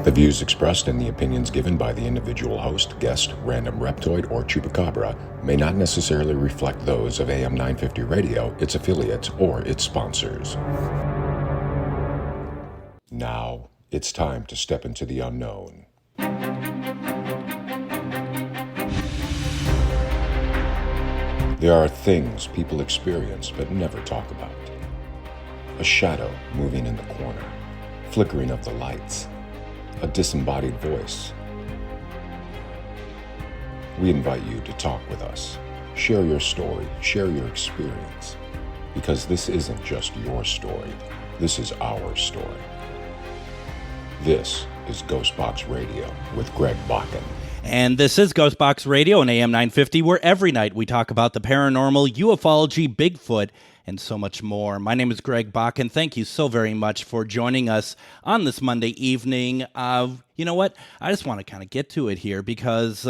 The views expressed and the opinions given by the individual host, guest, random reptoid, or chupacabra may not necessarily reflect those of AM 950 Radio, its affiliates, or its sponsors. Now, it's time to step into the unknown. There are things people experience but never talk about. A shadow moving in the corner, flickering of the lights, a disembodied voice. We invite you to talk with us. Share your story, share your experience, because this isn't just your story, this is our story. This is GhostBox Radio with Greg Bakun. And this is GhostBox Radio on AM 950, where every night we talk about the paranormal, ufology, Bigfoot, and so much more. My name is Greg Bakun. Thank you so very much for joining us on this Monday evening. You know what? I just want to kind of get to it here because,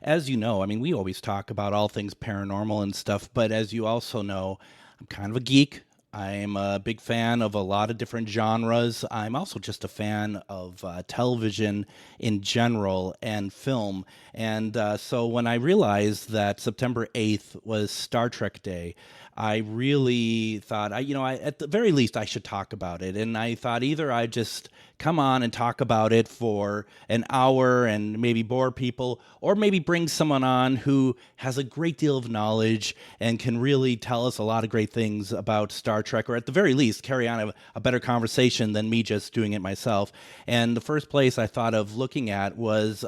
as you know, I mean, we always talk about all things paranormal and stuff, but as you also know, I'm kind of a geek. I'm a big fan of a lot of different genres. I'm also just a fan of television in general and film. And so when I realized that September 8th was Star Trek Day, I really thought, at the very least, I should talk about it. And I thought either I just come on and talk about it for an hour and maybe bore people, or maybe bring someone on who has a great deal of knowledge and can really tell us a lot of great things about Star Trek, or at the very least, carry on a better conversation than me just doing it myself. And the first place I thought of looking at was...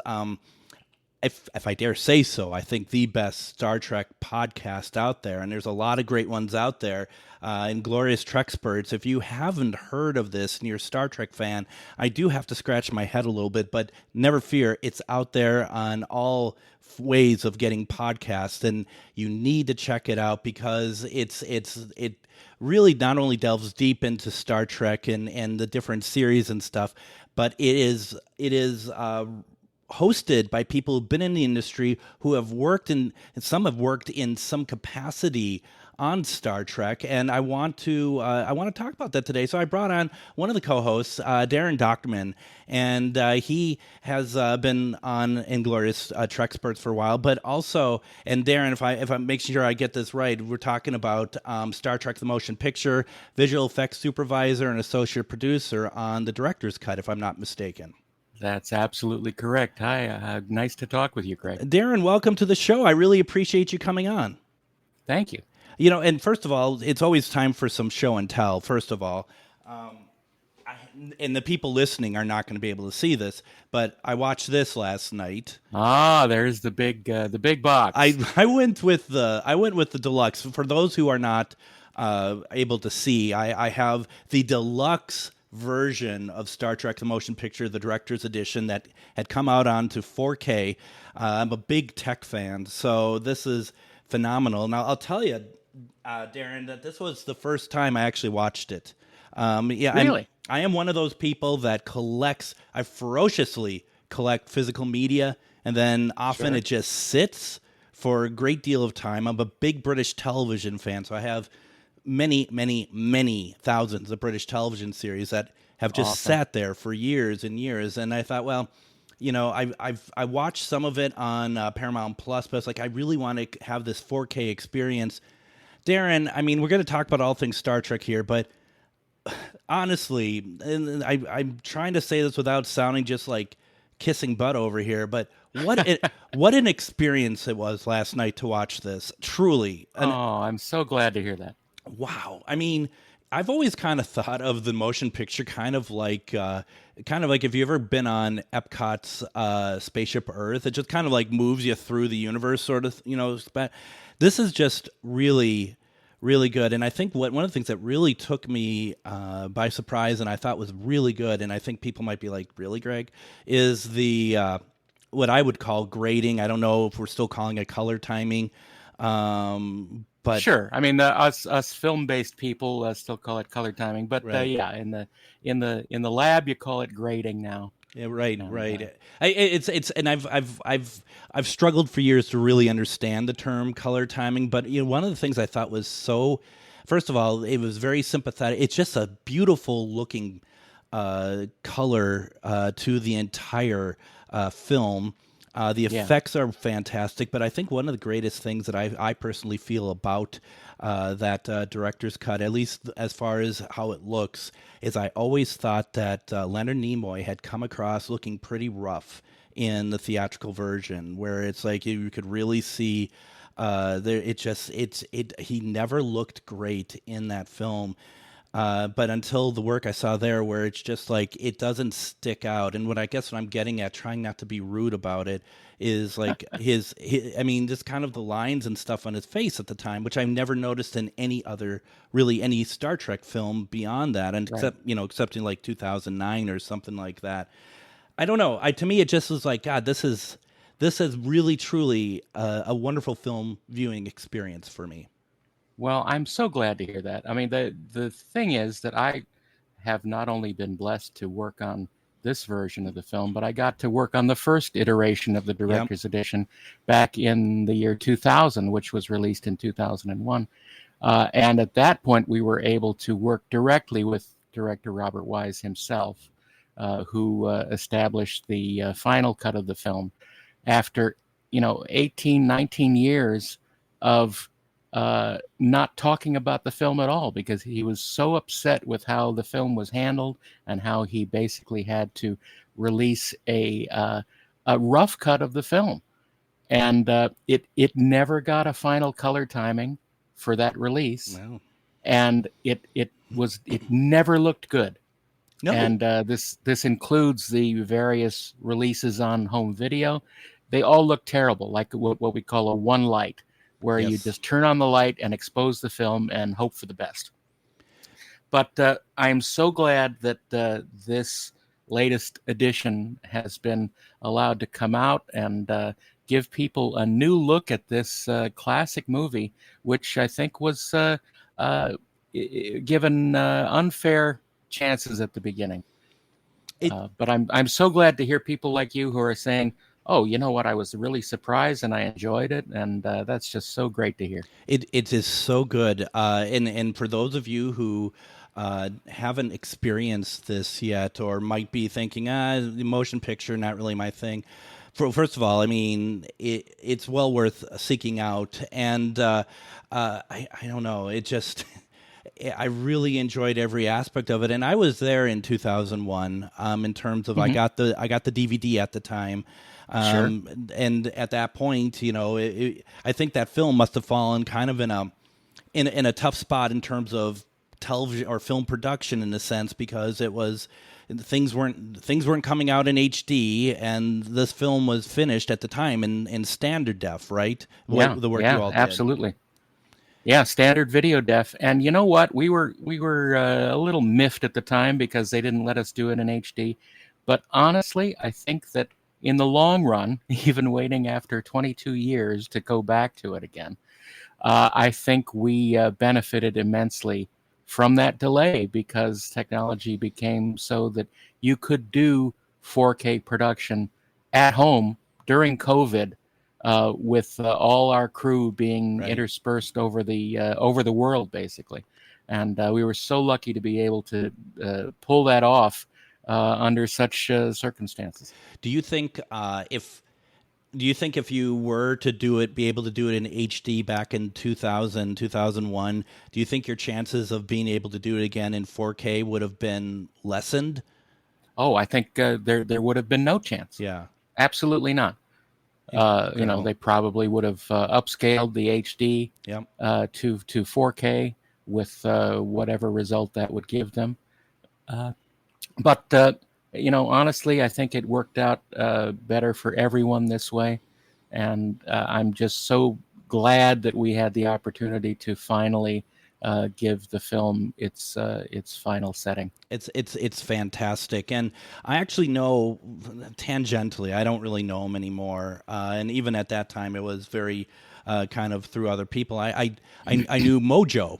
If I dare say so, I think the best Star Trek podcast out there, and there's a lot of great ones out there, Inglorious Treksperts. If you haven't heard of this and you're a Star Trek fan, I do have to scratch my head a little bit, but never fear, it's out there on all ways of getting podcasts, and you need to check it out because it really not only delves deep into Star Trek and the different series and stuff, but it is hosted by people who've been in the industry, who have worked in, and some have worked in some capacity on Star Trek, and I want to talk about that today. So I brought on one of the co-hosts, Daren Dochterman, and he has been on Inglorious Treksperts for a while, but also, and Daren, if I'm making sure I get this right, we're talking about Star Trek: The Motion Picture, Visual Effects Supervisor and Associate Producer on the Director's Cut, if I'm not mistaken. That's absolutely correct. Hi, nice to talk with you, Greg. Daren, welcome to the show. I really appreciate you coming on. Thank you. You know, and first of all, it's always time for some show and tell, first of all. And the people listening are not going to be able to see this, but I watched this last night. Ah, there's the big box. I went with the deluxe. For those who are not able to see, I have the deluxe version of Star Trek: The Motion Picture, the Director's Edition, that had come out onto 4K. I'm a big tech fan, so this is phenomenal. Now, I'll tell you, Daren, that this was the first time I actually watched it. Really? I am one of those people that I ferociously collect physical media, and then often it just sits for a great deal of time. I'm a big British television fan, so I have many, many, many thousands of British television series that have just sat there for years and years. And I thought, well, you know, I watched some of it on Paramount Plus, but it's like I really want to have this 4K experience. Daren, I mean, we're going to talk about all things Star Trek here, but honestly, and I'm trying to say this without sounding just like kissing butt over here, but what an experience it was last night to watch this. Truly. I'm so glad to hear that. Wow. I mean, I've always kind of thought of the motion picture kind of like if you've ever been on Epcot's Spaceship Earth, it just kind of like moves you through the universe sort of, you know. This is just really, really good. And I think one of the things that really took me by surprise and I thought was really good, and I think people might be like, really, Greg, is the what I would call grading. I don't know if we're still calling it color timing. But sure, I mean, us film-based people still call it color timing, but right. in the lab you call it grading now. Yeah, right, right. And I've struggled for years to really understand the term color timing, but you know, one of the things I thought was so, first of all, it was very sympathetic. It's just a beautiful looking color to the entire film. The effects are fantastic, but I think one of the greatest things that I personally feel about that director's cut, at least as far as how it looks, is I always thought that Leonard Nimoy had come across looking pretty rough in the theatrical version, where it's like you could really see he never looked great in that film. But until the work I saw there, where it's just like it doesn't stick out, and what I'm getting at, trying not to be rude about it, is like his I mean, just kind of the lines and stuff on his face at the time, which I've never noticed in any Star Trek film beyond that, and except in like 2009 or something like that. I don't know. To me, it just was like, God, this is really truly a wonderful film viewing experience for me. Well, I'm so glad to hear that. I mean, the thing is that I have not only been blessed to work on this version of the film, but I got to work on the first iteration of the director's edition back in the year 2000, which was released in 2001. And at that point, we were able to work directly with director Robert Wise himself, who established the final cut of the film after 18, 19 years of not talking about the film at all, because he was so upset with how the film was handled and how he basically had to release a rough cut of the film, and it never got a final color timing for that release. Wow. And it never looked good. No. And this includes the various releases on home video. They all look terrible, like what we call a one light, where you just turn on the light and expose the film and hope for the best. But I'm so glad that this latest edition has been allowed to come out and give people a new look at this classic movie, which I think was given unfair chances at the beginning. But I'm so glad to hear people like you who are saying, oh, you know what, I was really surprised and I enjoyed it, and that's just so great to hear. It is so good. And for those of you who haven't experienced this yet, or might be thinking, the motion picture, not really my thing. First of all, I mean, it's well worth seeking out. And I don't know, it just... I really enjoyed every aspect of it, and I was there in 2001. In terms of, I got the DVD at the time, and at that point, I think that film must have fallen kind of in a tough spot in terms of television or film production, in a sense, because it was things weren't coming out in HD, and this film was finished at the time in standard def, right? The work you all did. Absolutely. Yeah, standard video def. And you know what? We were a little miffed at the time because they didn't let us do it in HD. But honestly, I think that in the long run, even waiting after 22 years to go back to it again, I think we benefited immensely from that delay, because technology became so that you could do 4K production at home during COVID. With all our crew being interspersed over the world, basically, and we were so lucky to be able to pull that off under such circumstances. Do you think if you were to be able to do it in HD back in 2000, 2001, do you think your chances of being able to do it again in 4K would have been lessened? Oh, I think there would have been no chance. Yeah, absolutely not. They probably would have upscaled the HD to 4K with whatever result that would give them. But honestly, I think it worked out better for everyone this way. And I'm just so glad that we had the opportunity to finally give the film its final setting. It's fantastic, and I actually know tangentially. I don't really know him anymore, and even at that time, it was very kind of through other people. I knew Mojo.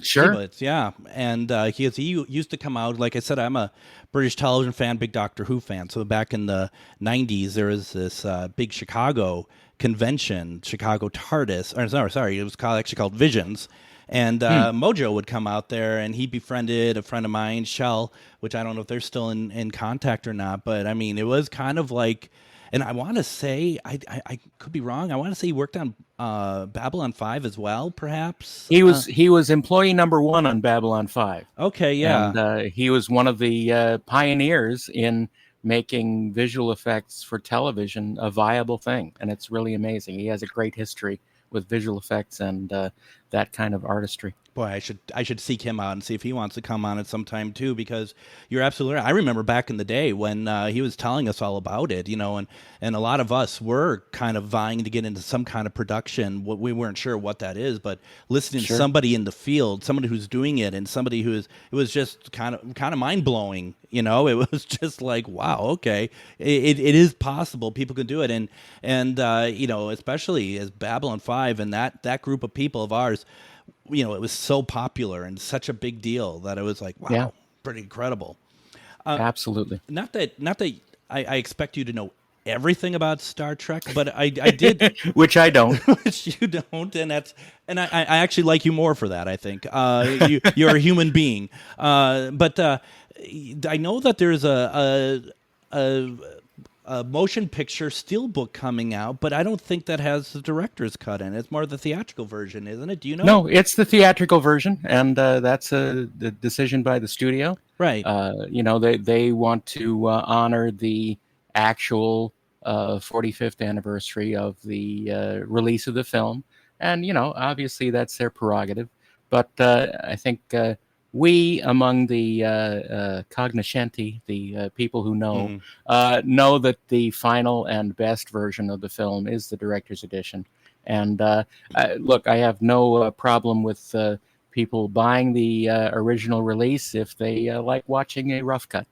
Sure. Stiglitz, yeah, and he used to come out. Like I said, I'm a British television fan, big Doctor Who fan. So back in the 90s, there was this big Chicago convention, Chicago TARDIS. Or sorry, it was actually called Visions. And Mojo would come out there, and he befriended a friend of mine, Shell, which I don't know if they're still in contact or not. But I mean, it was kind of like, and I want to say, I could be wrong. I want to say he worked on Babylon 5 as well, perhaps. He was employee number 1 on Babylon 5. Okay, yeah. And he was one of the pioneers in making visual effects for television a viable thing. And it's really amazing. He has a great history with visual effects and that kind of artistry. Boy, I should seek him out and see if he wants to come on at some time too, because you're absolutely right. I remember back in the day when he was telling us all about it, and a lot of us were kind of vying to get into some kind of production. We weren't sure what that is, but listening to somebody in the field, somebody who's doing it, and somebody it was just kind of mind blowing. It was just like, wow, okay, it is possible. People can do it, and especially as Babylon 5 and that group of people of ours. It was so popular and such a big deal that it was like, wow, pretty incredible. Absolutely. Not that I expect you to know everything about Star Trek, but I did, which I don't, which you don't, and I actually like you more for that. I think you're a human being, but I know that there's a motion picture steelbook coming out, but I don't think that has the director's cut in. It's more the theatrical version, isn't it? Do you know? No, it's the theatrical version, and that's the decision by the studio. Right. They want to honor the actual 45th anniversary of the release of the film, and obviously that's their prerogative. But I think we, among the cognoscenti, the people who know, know that the final and best version of the film is the director's edition. And look, I have no problem with people buying the original release if they like watching a rough cut.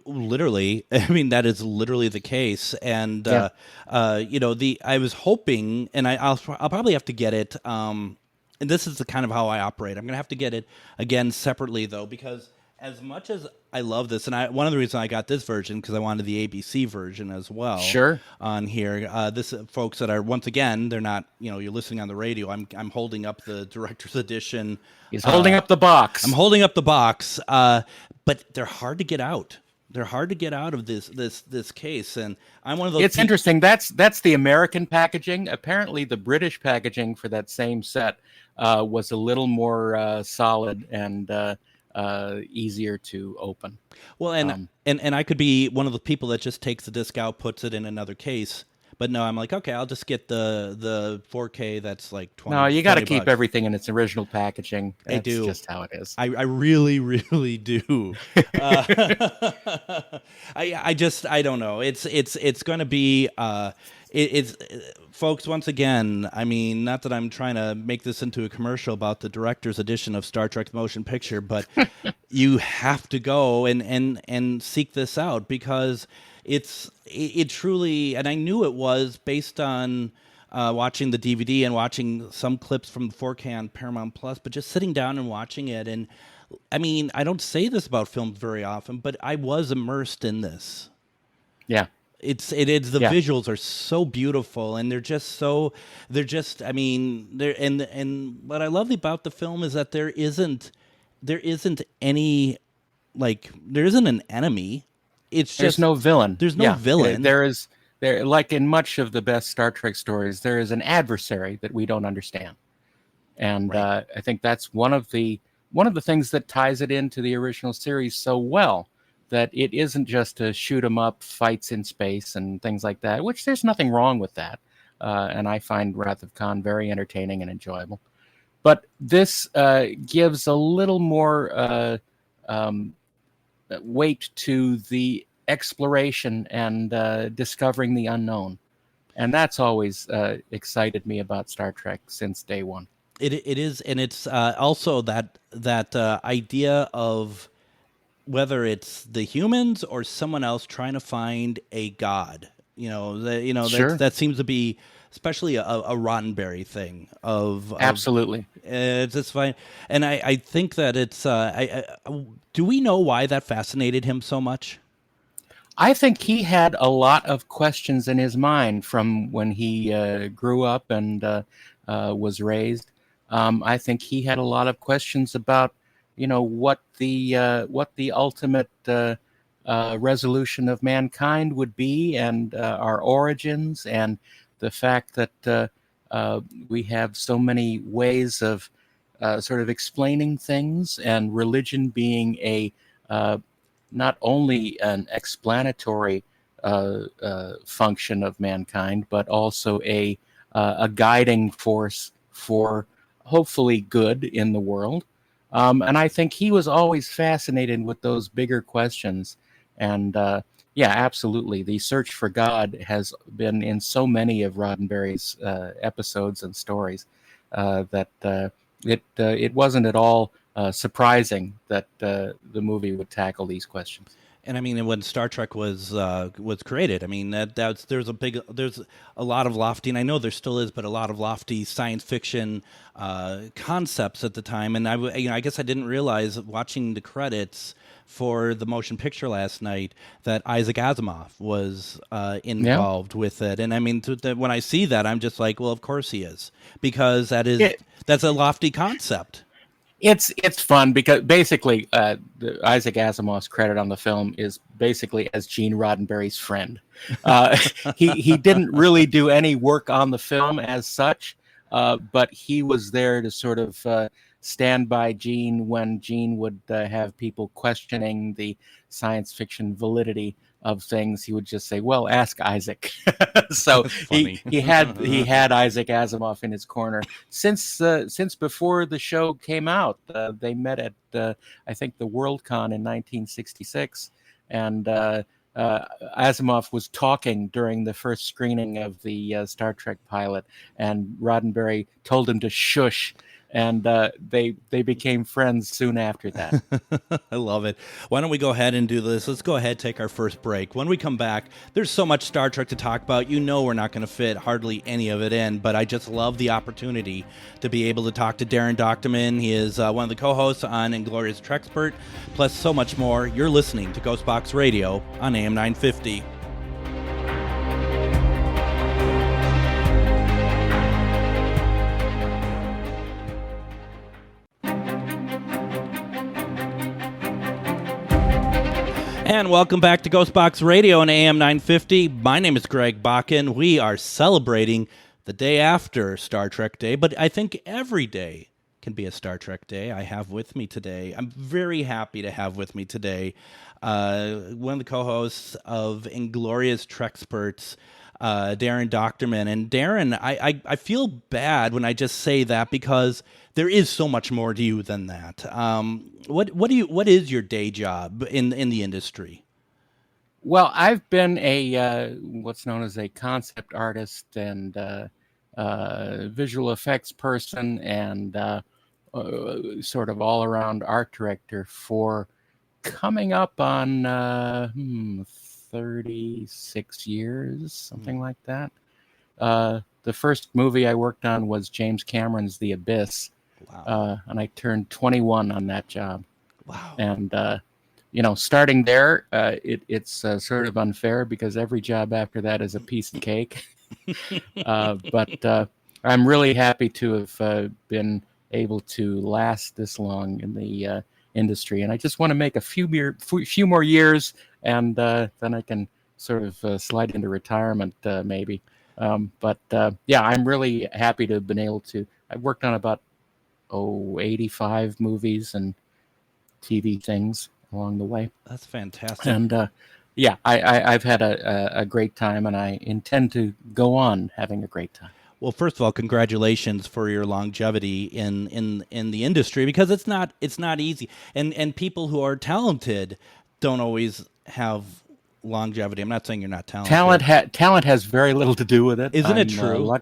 Literally, I mean, that is literally the case. And I was hoping, and I'll probably have to get it. And this is the kind of how I operate. I'm going to have to get it again separately, though, because as much as I love this, and one of the reasons I got this version because I wanted the ABC version as well. Sure. On here, this folks that are once again, they're not. You're listening on the radio. I'm holding up the director's edition. He's holding up the box. I'm holding up the box, but they're hard to get out. They're hard to get out of this case, and I'm one of those. It's interesting. That's the American packaging. Apparently, the British packaging for that same set was a little more solid and easier to open. Well, and I could be one of the people that just takes the disc out, puts it in another case. But no, I'm like, okay, I'll just get the 4K that's like $20. No, you got to keep everything in its original packaging. That's I do. Just how it is. I really, really do. I don't know. It's going to be folks. Once again, I mean, not that I'm trying to make this into a commercial about the director's edition of Star Trek Motion Picture, but you have to go and seek this out because it truly, and I knew it was based on watching the DVD and watching some clips from 4K on Paramount Plus, but just sitting down and watching it. And I mean, I don't say this about films very often, but I was immersed in this. Yeah. The visuals are so beautiful, and and what I love about the film is that there isn't an enemy. There's no villain. There's no villain. There like in much of the best Star Trek stories, there is an adversary that we don't understand, and right. I think that's one of the things that ties it into the original series so well. That it isn't just a shoot 'em up fights in space and things like that, which there's nothing wrong with that, and I find Wrath of Khan very entertaining and enjoyable. But this gives a little more weight to the exploration and discovering the unknown. And that's always excited me about Star Trek since day one. It is, and it's also that idea of whether it's the humans or someone else trying to find a god. Sure. That seems to be especially a Roddenberry thing absolutely. It's just fine. And I think that it's do we know why that fascinated him so much? I think he had a lot of questions in his mind from when he grew up and was raised. I think he had a lot of questions about, what the ultimate resolution of mankind would be, and our origins, and the fact that we have so many ways of sort of explaining things, and religion being a not only an explanatory function of mankind, but also a guiding force for hopefully good in the world. And I think he was always fascinated with those bigger questions. And yeah, absolutely. The search for God has been in so many of Roddenberry's episodes and stories that it wasn't at all surprising that the movie would tackle these questions. And I mean, when Star Trek was created, I mean there's a lot of lofty, and I know there still is, but a lot of lofty science fiction concepts at the time. And I guess I didn't realize, watching the credits for the motion picture last night, that Isaac Asimov was involved with it. And I mean, when I see that, I'm just like, well, of course he is, because that's a lofty concept. It's fun because basically Isaac Asimov's credit on the film is basically as Gene Roddenberry's friend. He didn't really do any work on the film as such, but he was there to sort of stand by Gene when Gene would have people questioning the science fiction validity of things. He would just say, "Well, ask Isaac." So he had Isaac Asimov in his corner since before the show came out. They met at I think the Worldcon in 1966, and Asimov was talking during the first screening of the Star Trek pilot, and Roddenberry told him to shush. And they became friends soon after that. I love it. Why don't we go ahead and do this? Let's go ahead and take our first break. When we come back, there's so much Star Trek to talk about. We're not going to fit hardly any of it in, but I just love the opportunity to be able to talk to Daren Dochterman. He is one of the co-hosts on Inglorious Treksperts, plus so much more. You're listening to GhostBox Radio on AM 950. And welcome back to GhostBox Radio on AM 950. My name is Greg Bakun. We are celebrating the day after Star Trek Day, but I think every day can be a Star Trek Day. I'm very happy to have with me today one of the co-hosts of Inglorious Treksperts, Daren Dochterman. And Daren, I feel bad when I just say that, because there is so much more to you than that. What is your day job in the industry? Well, I've been a what's known as a concept artist and visual effects person, and sort of all around art director for coming up on 36 years, something like that. The first movie I worked on was James Cameron's The Abyss. Wow. And I turned 21 on that job. Wow. And, starting there, it's sort of unfair because every job after that is a piece of cake. But I'm really happy to have been able to last this long in the industry. And I just want to make a few more years, and then I can sort of slide into retirement maybe. But I'm really happy to have been able to. I've worked on about 85 movies and TV things along the way. That's fantastic. And I've had a great time, and I intend to go on having a great time. Well, first of all, congratulations for your longevity in the industry, because it's not easy, and people who are talented don't always have longevity. I'm not saying you're not talented. Talent has very little to do with it. Isn't it true?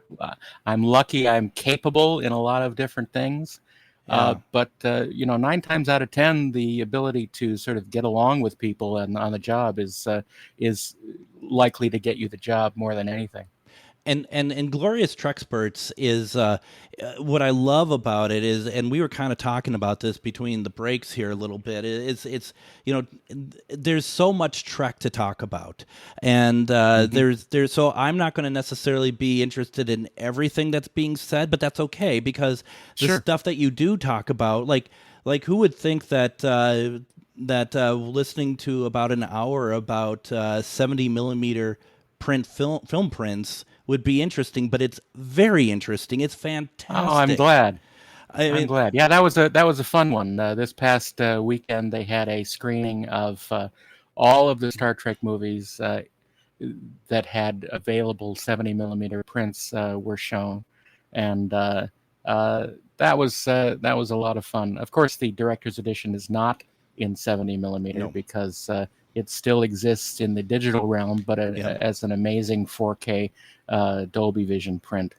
I'm lucky. I'm capable in a lot of different things. Yeah. But 9 times out of 10, the ability to sort of get along with people and on the job is likely to get you the job more than anything. And Inglorious Treksperts is what I love about it is, and we were kind of talking about this between the breaks here a little bit. It's there's so much Trek to talk about, and there's so I'm not going to necessarily be interested in everything that's being said, but that's okay because the stuff that you do talk about, like who would think that listening to about an hour about 70 millimeter print film prints would be interesting, but it's very interesting. It's fantastic. Oh, I'm glad. I'm glad. Yeah, that was a fun one. This past weekend, they had a screening of all of the Star Trek movies that had available 70 millimeter prints were shown, and that was a lot of fun. Of course, the director's edition is not in 70 millimeter because it still exists in the digital realm, but as an amazing 4K Dolby Vision print.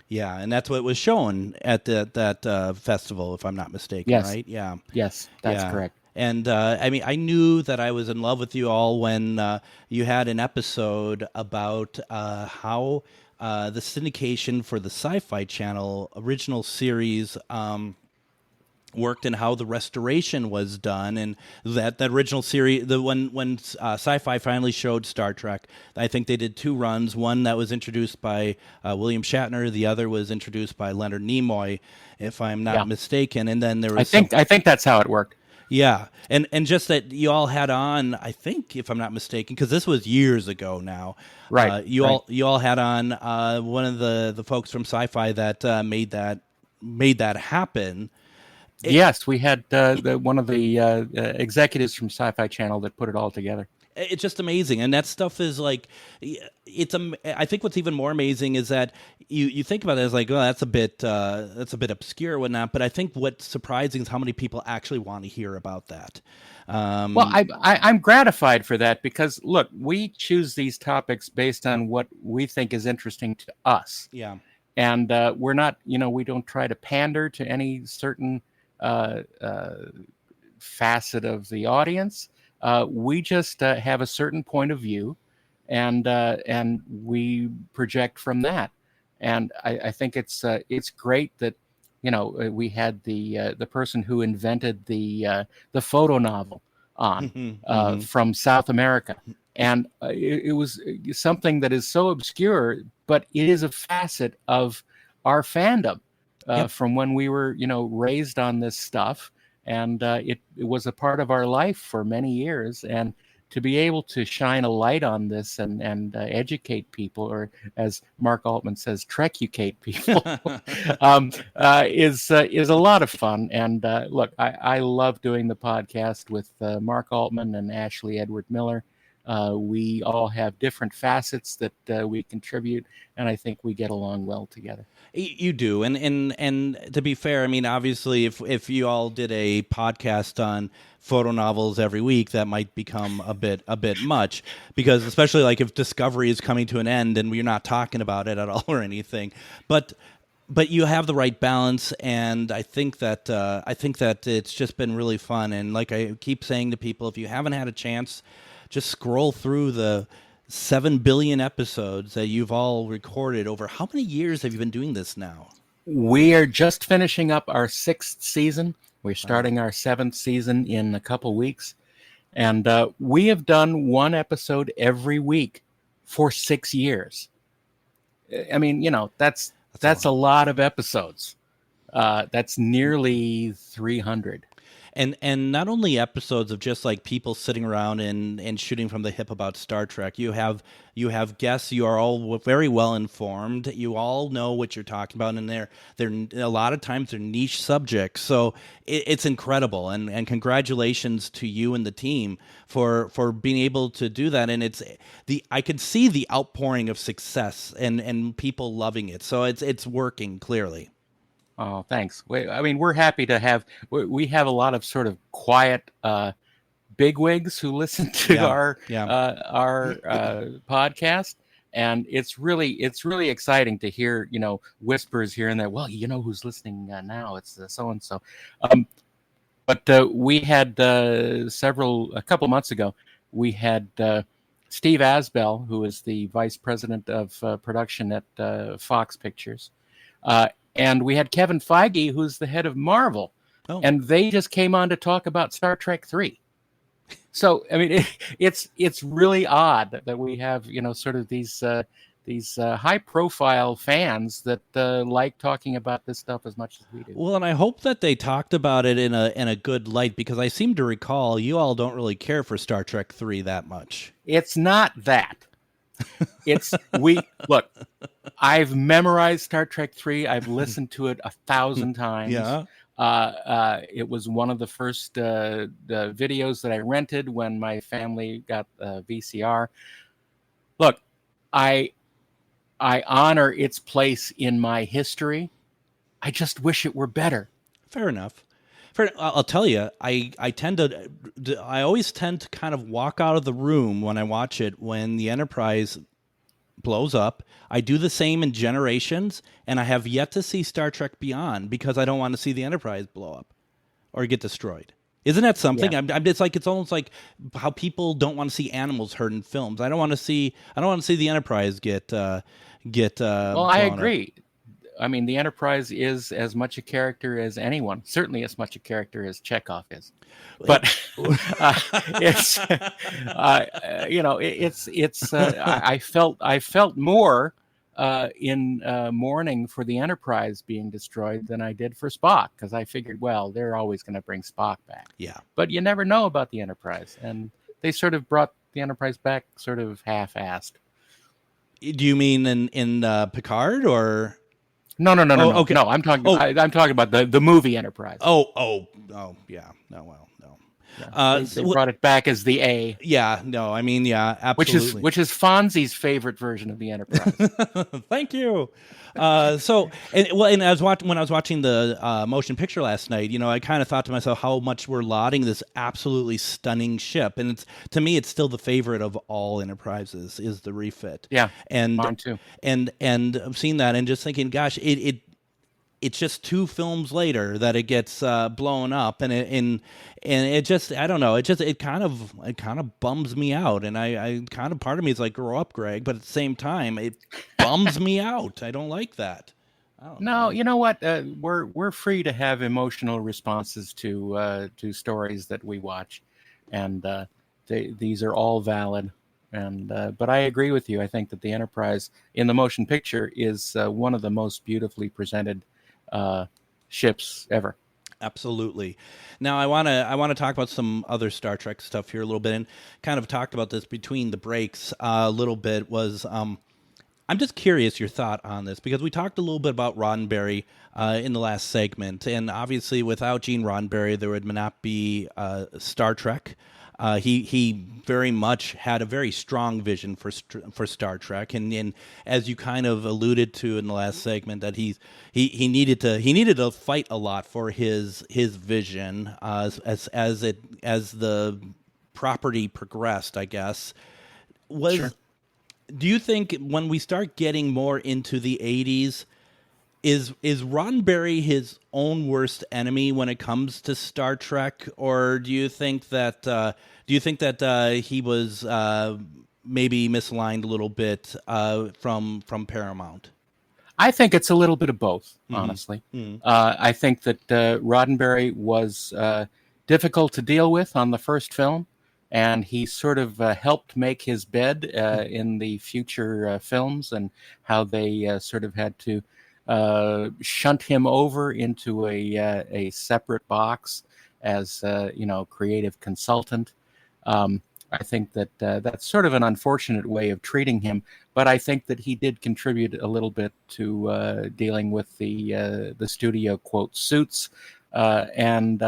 Yeah, and that's what was shown at that festival, if I'm not mistaken, right? Yeah. Yes, that's correct. And I knew that I was in love with you all when you had an episode about how the syndication for the Sci-Fi Channel original series worked and how the restoration was done, and that original series, when Sci-Fi finally showed Star Trek, I think they did 2 runs. One that was introduced by William Shatner, the other was introduced by Leonard Nimoy, if I'm not mistaken. And then there was I think that's how it worked. Yeah, and just that you all had on, I think, if I'm not mistaken, because this was years ago now. Right. You all had on one of the folks from Sci-Fi that made that happen. Yes, we had one of the executives from Sci-Fi Channel that put it all together. It's just amazing, and that stuff is like, I think what's even more amazing is that you think about it as like, oh, that's a bit obscure or whatnot. But I think what's surprising is how many people actually want to hear about that. Well, I'm gratified for that because look, we choose these topics based on what we think is interesting to us. Yeah, and we're not, we don't try to pander to any certain facet of the audience. We just have a certain point of view, and we project from that. And I think it's great that we had the person who invented the photo novel on from South America, and it was something that is so obscure, but it is a facet of our fandom. From when we were, raised on this stuff, and it was a part of our life for many years. And to be able to shine a light on this and educate people, or as Mark Altman says, Trekeucate people, is a lot of fun. And look, I love doing the podcast with Mark Altman and Ashley Edward Miller. We all have different facets that we contribute, and I think we get along well together. You do, and to be fair, I mean, obviously, if you all did a podcast on photo novels every week, that might become a bit much, because especially like if Discovery is coming to an end and we're not talking about it at all or anything, but you have the right balance, and I think that it's just been really fun. And like I keep saying to people, if you haven't had a chance, just scroll through the 7 billion episodes that you've all recorded over. How many years have you been doing this now? We are just finishing up our 6th season. We're starting our 7th season in a couple weeks. And we have done one episode every week for 6 years. I mean, that's a lot of episodes. That's nearly 300. And not only episodes of just like people sitting around and shooting from the hip about Star Trek. You have guests. You are all very well informed. You all know what you're talking about, and they're a lot of times they're niche subjects. So it's incredible, and congratulations to you and the team for being able to do that. And I could see the outpouring of success and people loving it. So it's working clearly. Oh, thanks. We're happy to have. We have a lot of sort of quiet bigwigs who listen to our podcast, and it's really exciting to hear whispers here and there. Well, who's listening now? It's so and so. But we had a couple months ago. We had Steve Asbell, who is the vice president of production at Fox Pictures. And we had Kevin Feige, who's the head of Marvel. Oh. And they just came on to talk about Star Trek 3. So, I mean, it's really odd that we have, sort of these high-profile fans that like talking about this stuff as much as we do. Well, and I hope that they talked about it in a good light, because I seem to recall you all don't really care for Star Trek 3 that much. It's not that. Look, I've memorized Star Trek 3. I've listened to it 1,000 times. Yeah. It was one of the first the videos that I rented when my family got VCR. Look, I honor its place in my history. I just wish it were better. Fair enough. I'll tell you, I always tend to kind of walk out of the room when I watch it when the Enterprise blows up. I do the same in Generations, and I have yet to see Star Trek Beyond because I don't want to see the Enterprise blow up or get destroyed. Isn't that something? Yeah. It's almost like how people don't want to see animals hurt in films. I don't want to see the Enterprise get. Well, I agree. Up. I mean, the Enterprise is as much a character as anyone. Certainly, as much a character as Chekhov is. But it's I felt more in mourning for the Enterprise being destroyed than I did for Spock, because I figured, well, they're always going to bring Spock back. Yeah. But you never know about the Enterprise, and they sort of brought the Enterprise back sort of half-assed. Do you mean in Picard or? No. Okay. No, I'm talking. I'm talking about the movie Enterprise. Oh, yeah. No, well, no. Yeah. They brought it back as the A. Yeah. No, I mean, yeah, absolutely. Which is Fonzie's favorite version of the Enterprise. Thank you. When I was watching the motion picture last night, I kind of thought to myself how much we're lauding this absolutely stunning ship, and to me, it's still the favorite of all Enterprises is the refit. Yeah, and mine too. And I've seen that and just thinking, gosh, it's just 2 films later that it gets blown up, and it just, I don't know, it kind of bums me out, and I kind of, part of me is like, grow up, Greg, but at the same time it bums me out. I don't like that. No, you know what? We're free to have emotional responses to stories that we watch, and these are all valid. And but I agree with you. I think that the Enterprise in the motion picture is one of the most beautifully presented ships ever. Absolutely. Now I want to talk about some other Star Trek stuff here a little bit, and kind of talked about this between the breaks a little bit. Was I'm just curious your thought on this, because we talked a little bit about Roddenberry in the last segment, and obviously without Gene Roddenberry there would not be Star Trek. He very much had a very strong vision for Star Trek, and as you kind of alluded to in the last segment, that he needed to fight a lot for his vision as the property progressed, I guess. Sure. Do you think when we start getting more into the 80s, is Roddenberry his own worst enemy when it comes to Star Trek, or do you think that he was maybe misaligned a little bit from Paramount? I think it's a little bit of both, honestly. Mm-hmm. I think that Roddenberry was difficult to deal with on the first film, and he sort of helped make his bed in the future films, and how they sort of had to shunt him over into a separate box as creative consultant. I think that that's sort of an unfortunate way of treating him, but I think that he did contribute a little bit to dealing with the studio quote suits, and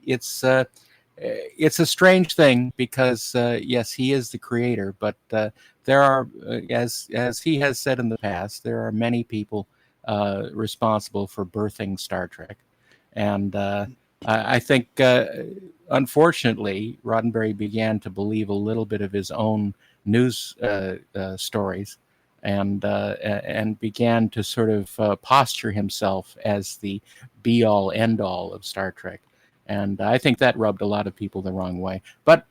it's a strange thing, because yes, he is the creator, but there are, as he has said in the past, there are many people responsible for birthing Star Trek, and I think unfortunately Roddenberry began to believe a little bit of his own news stories, and began to sort of posture himself as the be-all end-all of Star Trek. And I think that rubbed a lot of people the wrong way. But,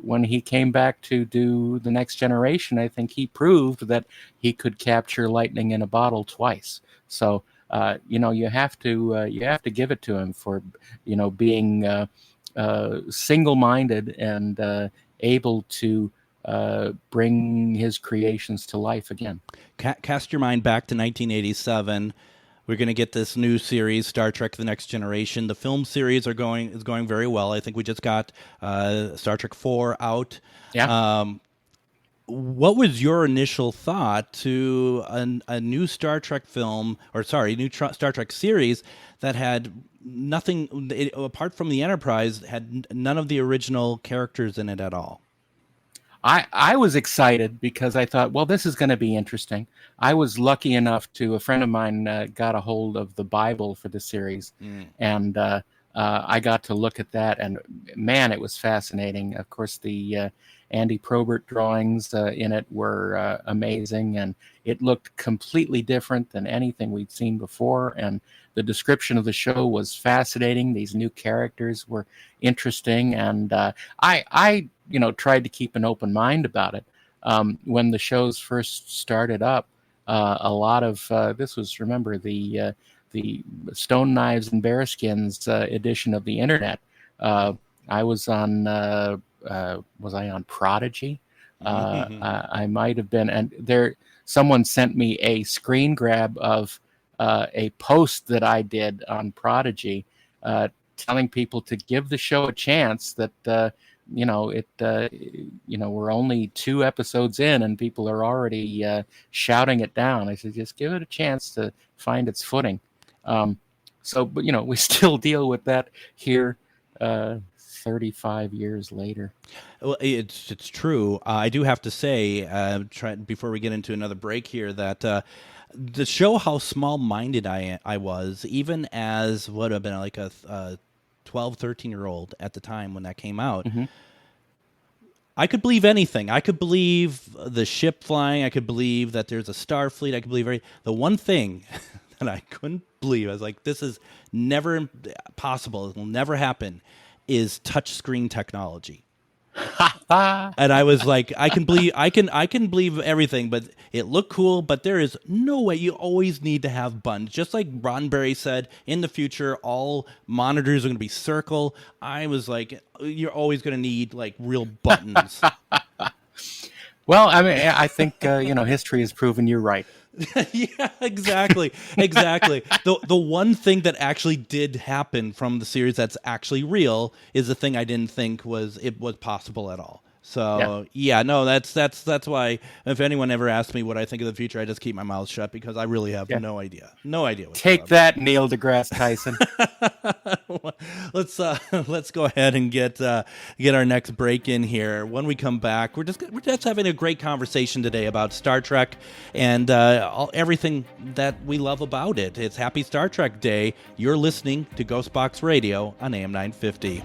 when he came back to do The Next Generation, I think he proved that he could capture lightning in a bottle twice. So, you have to give it to him for, being single-minded and able to bring his creations to life again. Cast your mind back to 1987. We're going to get this new series, Star Trek: The Next Generation. The film series is going very well. I think we just got Star Trek 4 out. Yeah. What was your initial thought to a new Star Trek film, Star Trek series that had nothing, apart from the Enterprise, had none of the original characters in it at all? I was excited because I thought, well, this is going to be interesting. I was lucky enough a friend of mine got a hold of the Bible for the series, and I got to look at that, and man, it was fascinating. Of course, the Andy Probert drawings in it were amazing, and it looked completely different than anything we'd seen before, and the description of the show was fascinating. These new characters were interesting, and I tried to keep an open mind about it. When the shows first started up, a lot of this was, remember, the Stone Knives and Bearskins edition of the internet. I was on was I on Prodigy? I might have been, and someone sent me a screen grab of a post that I did on Prodigy, telling people to give the show a chance. That we're only 2 episodes in, and people are already shouting it down. I said, just give it a chance to find its footing. But we still deal with that here 35 years later. Well, it's true. I do have to say, before we get into another break here, that to show how small-minded I was, even as what would have been like a 12, 13-year-old at the time when that came out, I could believe anything. I could believe the ship flying. I could believe that there's a star fleet. I could believe the one thing that I couldn't believe, I was like, this is never possible, it will never happen, is touchscreen technology. And I was like, I can believe everything, but it looked cool, but there is no way. You always need to have buttons. Just like Roddenberry said, in the future, all monitors are going to be circle. I was like, you're always going to need like real buttons. Well, I mean, I think, history has proven you're right. Yeah, exactly. The one thing that actually did happen from the series that's actually real is the thing I didn't think was possible at all. So that's why if anyone ever asks me what I think of the future, I just keep my mouth shut because I really have no idea. No idea. Take that, Neil deGrasse Tyson. Let's go ahead and get our next break in here. When we come back, we're just having a great conversation today about Star Trek and everything that we love about it. It's Happy Star Trek Day. You're listening to GhostBox Radio on AM 950.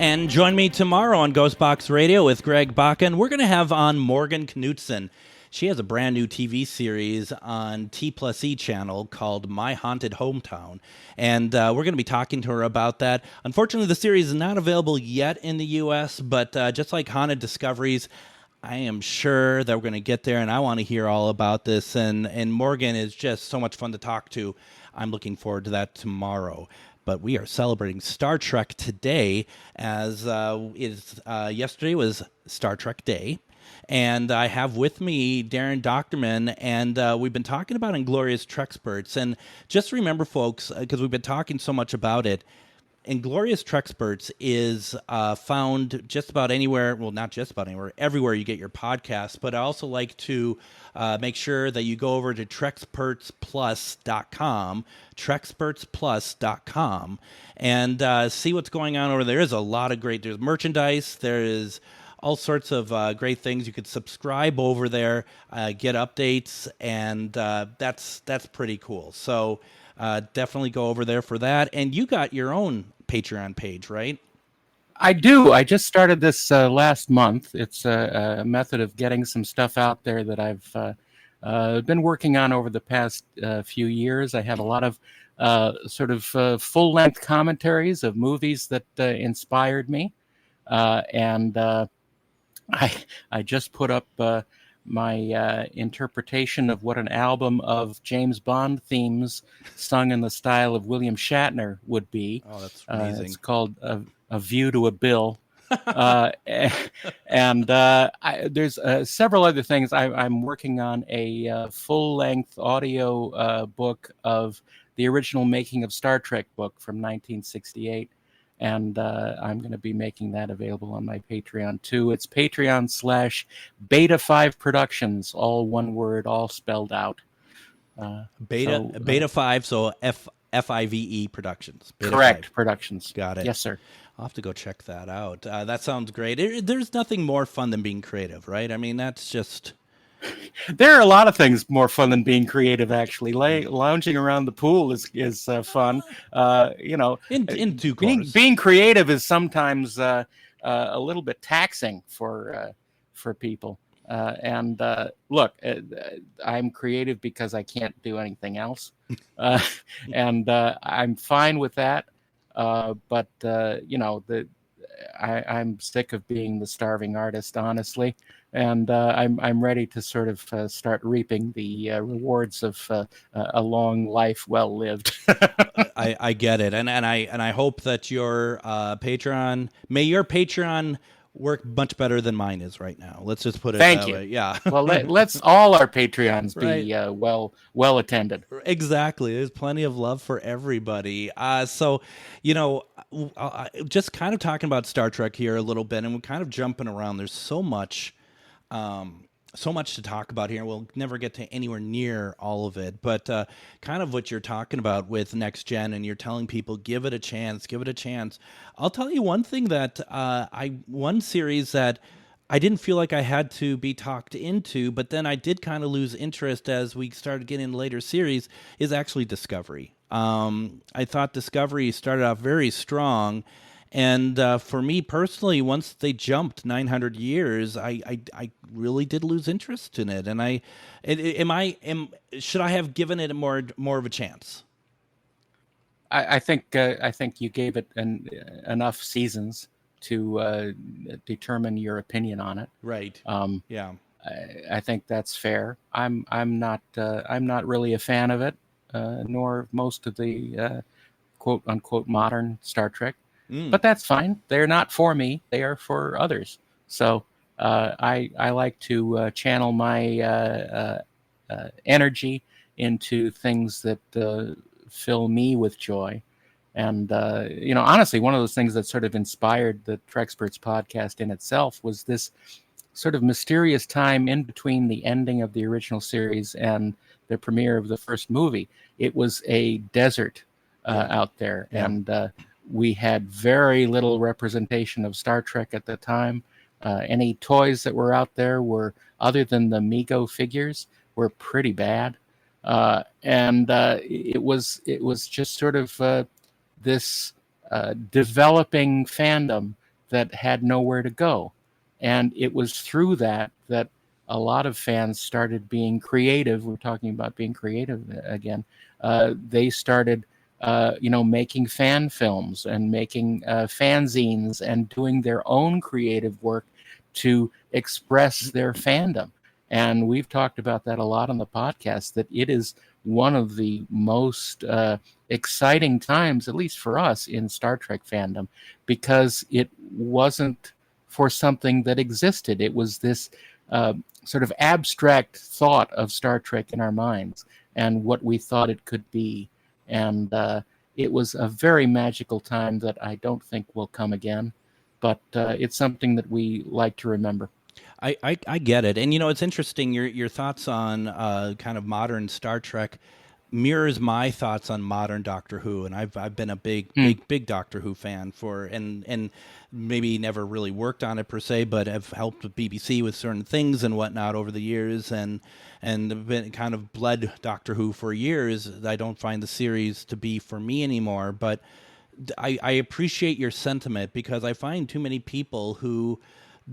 And join me tomorrow on GhostBox Radio with Greg Bakun. We're going to have on Morgan Knutson. She has a brand new TV series on T+E channel called My Haunted Hometown. And we're going to be talking to her about that. Unfortunately, the series is not available yet in the U.S., but just like Haunted Discoveries, I am sure that we're going to get there, and I want to hear all about this. And Morgan is just so much fun to talk to. I'm looking forward to that tomorrow. But we are celebrating Star Trek today, as yesterday was Star Trek Day. And I have with me Daren Dochterman, and we've been talking about Inglorious Treksperts. And just remember, folks, because we've been talking so much about it, Inglorious Treksperts is found just about anywhere, well, not just about anywhere, everywhere you get your podcasts. But I also like to make sure that you go over to TrekspertsPlus.com, TrekspertsPlus.com, and see what's going on over there. There's a lot of great, there's merchandise, there is all sorts of great things. You could subscribe over there, get updates, and that's pretty cool. So Definitely go over there for that. And you got your own Patreon page, right? I do. I just started this last month. It's a method of getting some stuff out there that I've been working on over the past few years. I have a lot of full-length commentaries of movies that inspired me, and I just put up my interpretation of what an album of James Bond themes sung in the style of William Shatner would be. Oh, that's amazing. It's called A View to a Bill. There's several other things. I'm working on a full-length audio book of the original Making of Star Trek book from 1968. And I'm going to be making that available on my Patreon too. It's Patreon/Beta5 Productions, all one word, all spelled out. Beta 5, so FIVE Productions. Beta Correct, 5. Productions. Got it. Yes, sir. I'll have to go check that out. That sounds great. There's nothing more fun than being creative, right? I mean, that's just... There are a lot of things more fun than being creative, actually. Lounging around the pool is fun. In due course. Being creative is sometimes a little bit taxing for people. Look, I'm creative because I can't do anything else, and I'm fine with that. I'm sick of being the starving artist, honestly, and I'm ready to sort of start reaping the rewards of a long life well lived. I get it, and I hope that your Patreon, may your Patreon work much better than mine is right now. Let's just put it Thank that you. way. Yeah. Well, let's all our Patreons be Right. well attended. Exactly. There's plenty of love for everybody. So, just kind of talking about Star Trek here a little bit, and we're kind of jumping around. There's so much to talk about here. We'll never get to anywhere near all of it, but kind of what you're talking about with Next Gen, and you're telling people, give it a chance. I'll tell you one thing that one series that I didn't feel like I had to be talked into, but then I did kind of lose interest as we started getting in later series, is actually Discovery. I thought Discovery started off very strong. And for me personally, once they jumped 900 years, I really did lose interest in it. And should I have given it more of a chance? I think you gave it enough seasons to determine your opinion on it. Right. Yeah. I think that's fair. I'm not really a fan of it, nor most of the quote unquote modern Star Trek. But that's fine. They're not for me. They are for others. So I like to channel my energy into things that fill me with joy. And, honestly, one of those things that sort of inspired the Treksperts podcast in itself was this sort of mysterious time in between the ending of the original series and the premiere of the first movie. It was a desert out there. Yeah. And we had very little representation of Star Trek at the time. Any toys that were out there were, other than the Mego figures, were pretty bad. It was just sort of this developing fandom that had nowhere to go. And it was through that a lot of fans started being creative. We're talking about being creative again. They started making fan films and making fanzines and doing their own creative work to express their fandom. And we've talked about that a lot on the podcast, that it is one of the most exciting times, at least for us, in Star Trek fandom, because it wasn't for something that existed. It was this sort of abstract thought of Star Trek in our minds and what we thought it could be. And it was a very magical time that I don't think will come again, but it's something that we like to remember. I get it. And, it's interesting, your thoughts on kind of modern Star Trek. mirrors my thoughts on modern Doctor Who, and I've been a big Doctor Who fan and maybe never really worked on it per se, but have helped with BBC with certain things and whatnot over the years, and been kind of bled Doctor Who for years. I don't find the series to be for me anymore, but I appreciate your sentiment, because I find too many people who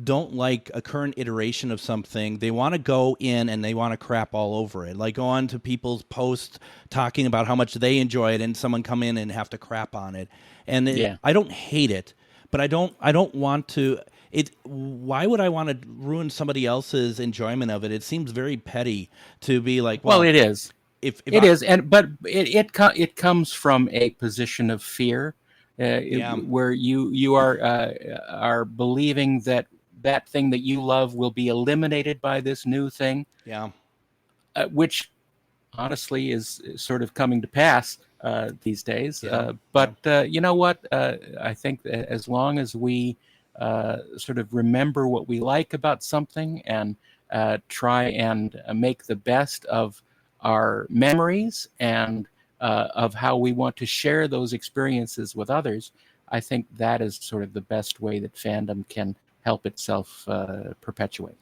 don't like a current iteration of something. They want to go in and they want to crap all over it. Like, go on to people's posts talking about how much they enjoy it, and someone come in and have to crap on it. And I don't hate it, but I don't want to. Why would I want to ruin somebody else's enjoyment of it? It seems very petty to be like, well, it is. If it is, but it comes from a position of fear, where you are believing that thing that you love will be eliminated by this new thing. Yeah. Which honestly is sort of coming to pass these days. Yeah. You know what? I think that as long as we sort of remember what we like about something and try and make the best of our memories and of how we want to share those experiences with others, I think that is sort of the best way that fandom can help itself perpetuate.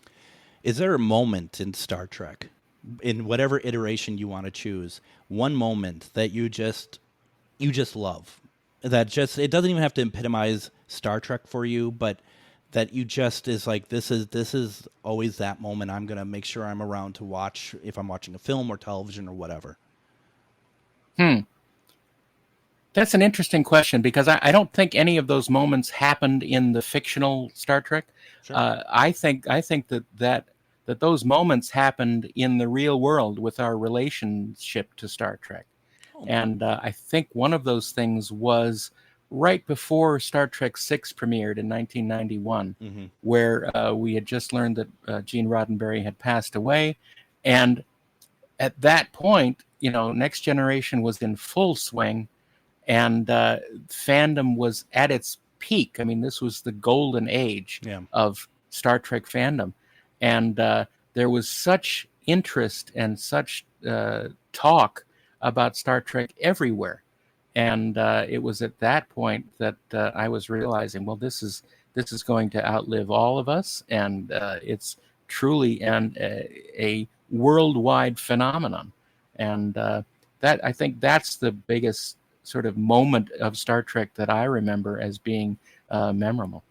Is there a moment in Star Trek, in whatever iteration you want to choose, one moment that you just love, that just, it doesn't even have to epitomize Star Trek for you, but that you just is like, this is always that moment I'm going to make sure I'm around to watch if I'm watching a film or television or whatever? That's an interesting question, because I don't think any of those moments happened in the fictional Star Trek. Sure. I think that those moments happened in the real world with our relationship to Star Trek. Oh. And I think one of those things was right before Star Trek VI premiered in 1991, mm-hmm. where we had just learned that Gene Roddenberry had passed away. And at that point, Next Generation was in full swing. And fandom was at its peak. I mean, this was the golden age of Star Trek fandom. And there was such interest and such talk about Star Trek everywhere. And it was at that point that I was realizing, well, this is going to outlive all of us. And it's truly a worldwide phenomenon. And I think that's the biggest sort of moment of Star Trek that I remember as being memorable.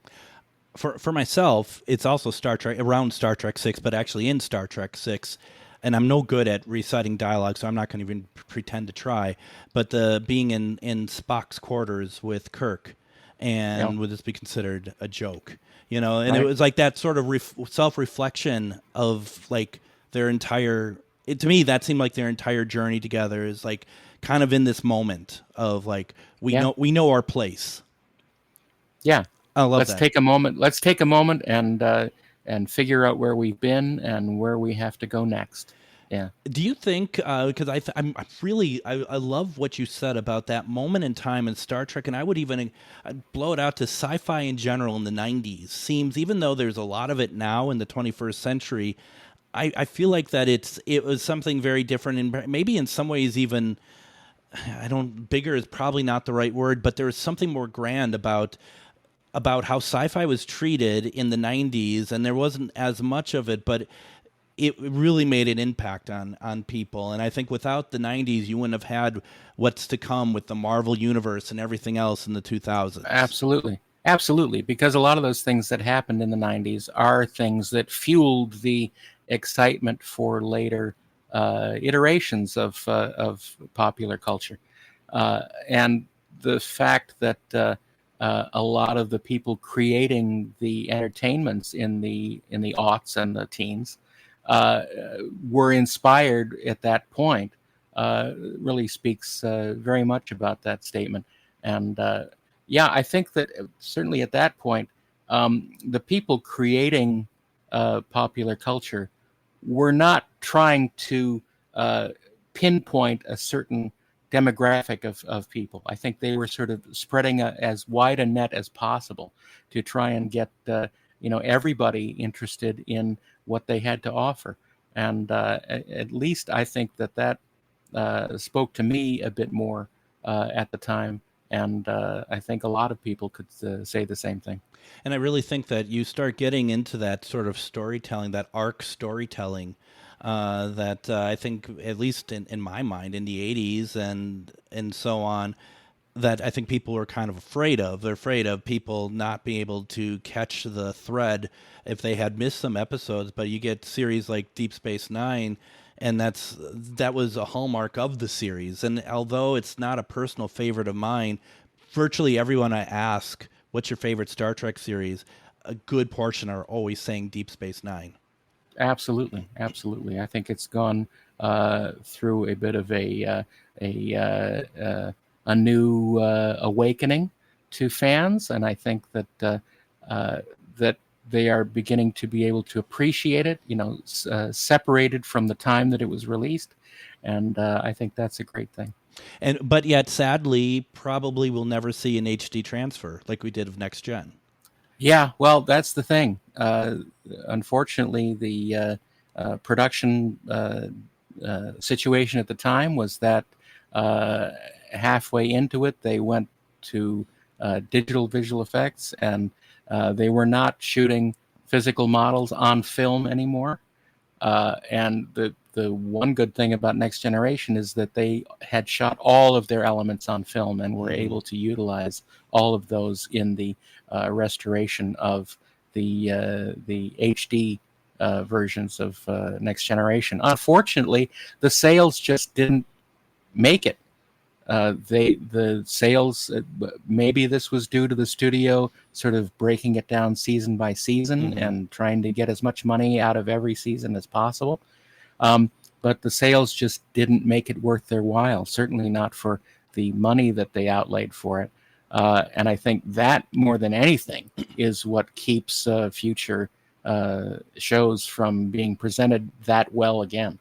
For myself, it's also Star Trek, around Star Trek 6, but actually in Star Trek 6, and I'm no good at reciting dialogue, so I'm not going to even pretend to try, but being in Spock's quarters with Kirk, and would this be considered a joke? And right. It was like that sort of self-reflection of like their entire, to me, that seemed like their entire journey together is like, kind of in this moment of like we know our place. Yeah, I love that. Let's take a moment and figure out where we've been and where we have to go next. Yeah. Do you think? Because I love what you said about that moment in time in Star Trek, and I'd blow it out to sci-fi in general in the '90s. Seems, even though there's a lot of it now in the 21st century, I feel like that it was something very different, and maybe in some ways even. Bigger is probably not the right word, but there was something more grand about how sci-fi was treated in the 90s, and there wasn't as much of it, but it really made an impact on people. And I think without the 90s, you wouldn't have had what's to come with the Marvel Universe and everything else in the 2000s. Absolutely, because a lot of those things that happened in the 90s are things that fueled the excitement for later iterations of popular culture, and the fact that a lot of the people creating the entertainments in the aughts and the teens were inspired at that point really speaks very much about that statement. And I think that certainly at that point, the people creating popular culture were not trying to pinpoint a certain demographic of people. I think they were sort of spreading as wide a net as possible to try and get everybody interested in what they had to offer. And at least I think that spoke to me a bit more at the time. And I think a lot of people could say the same thing. And I really think that you start getting into that sort of storytelling, that arc storytelling, that I think, at least in my mind, in the 80s and so on, that I think people are kind of afraid of. They're afraid of people not being able to catch the thread if they had missed some episodes. But you get series like Deep Space Nine, and that was a hallmark of the series. And although it's not a personal favorite of mine, virtually everyone I ask, what's your favorite Star Trek series, a good portion are always saying Deep Space Nine. Absolutely. I think it's gone through a bit of a new awakening to fans, and I think that that they are beginning to be able to appreciate it, separated from the time that it was released, and I think that's a great thing. But yet, sadly, probably we'll never see an HD transfer like we did of Next Gen. Yeah, well, that's the thing. Unfortunately, the production situation at the time was that halfway into it, they went to digital visual effects, and they were not shooting physical models on film anymore. And the one good thing about Next Generation is that they had shot all of their elements on film and were able to utilize all of those in the restoration of the HD versions of Next Generation. Unfortunately, the sales just didn't make it. The sales, maybe this was due to the studio sort of breaking it down season by season and trying to get as much money out of every season as possible. But the sales just didn't make it worth their while, certainly not for the money that they outlaid for it. And I think that, more than anything, is what keeps future shows from being presented that well again.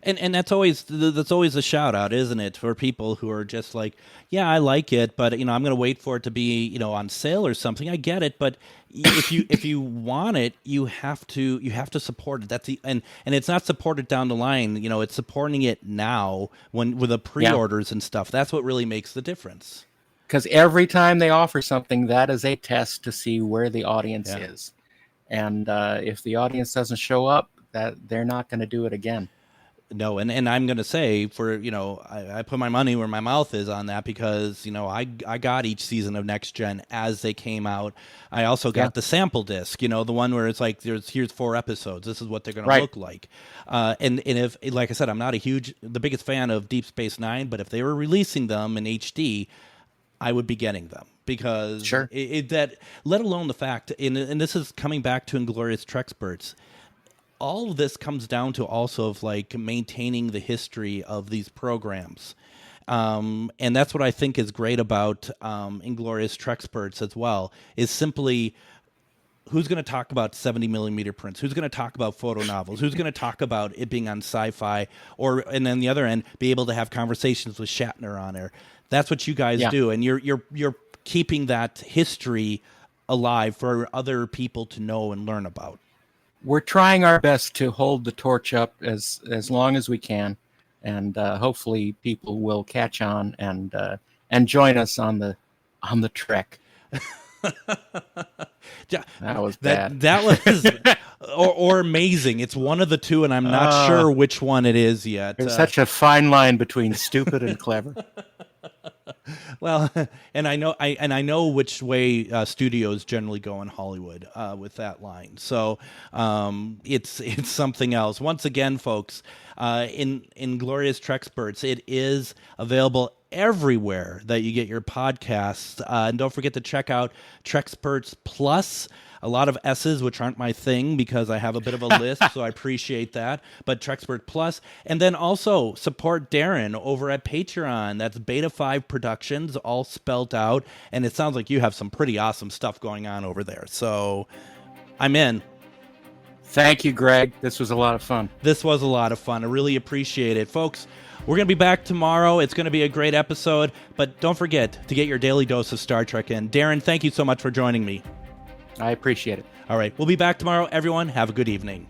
And that's always a shout out, isn't it, for people who are just like, yeah, I like it, but I'm going to wait for it to be on sale or something. I get it, but if you want it, you have to support it. That's and it's not supported down the line. It's supporting it now with the pre-orders and stuff. That's what really makes the difference. Because every time they offer something, that is a test to see where the audience is, and if the audience doesn't show up, that they're not going to do it again. No, and I'm going to say, I put my money where my mouth is on that, because, I got each season of Next Gen as they came out. I also got the sample disc, the one where it's like, here's 4 episodes. This is what they're going to look like. And if, like I said, I'm not the biggest fan of Deep Space Nine, but if they were releasing them in HD, I would be getting them. Because that, let alone the fact, and this is coming back to Inglorious Treksperts, all of this comes down to also of like maintaining the history of these programs. And that's what I think is great about Inglorious Treksperts as well, is simply who's going to talk about 70 millimeter prints? Who's going to talk about photo novels? Who's going to talk about it being on sci-fi? And then the other end, be able to have conversations with Shatner on there. That's what you guys do. And you're keeping that history alive for other people to know and learn about. We're trying our best to hold the torch up as long as we can, and hopefully people will catch on and join us on the trek. That was bad. That was or amazing. It's one of the two, and I'm not sure which one it is yet. There's such a fine line between stupid and clever. Well, and I know which way studios generally go in Hollywood with that line. So it's something else. Once again, folks, in Inglorious Treksperts, it is available everywhere that you get your podcasts. And don't forget to check out Treksperts Plus. A lot of S's, which aren't my thing because I have a bit of a list, so I appreciate that. But Trekspert Plus. And then also support Daren over at Patreon. That's Beta 5 Productions, all spelled out. And it sounds like you have some pretty awesome stuff going on over there. So I'm in. Thank you, Greg. This was a lot of fun. This was a lot of fun. I really appreciate it. Folks, we're going to be back tomorrow. It's going to be a great episode. But don't forget to get your daily dose of Star Trek in. Daren, thank you so much for joining me. I appreciate it. All right. We'll be back tomorrow. Everyone, have a good evening.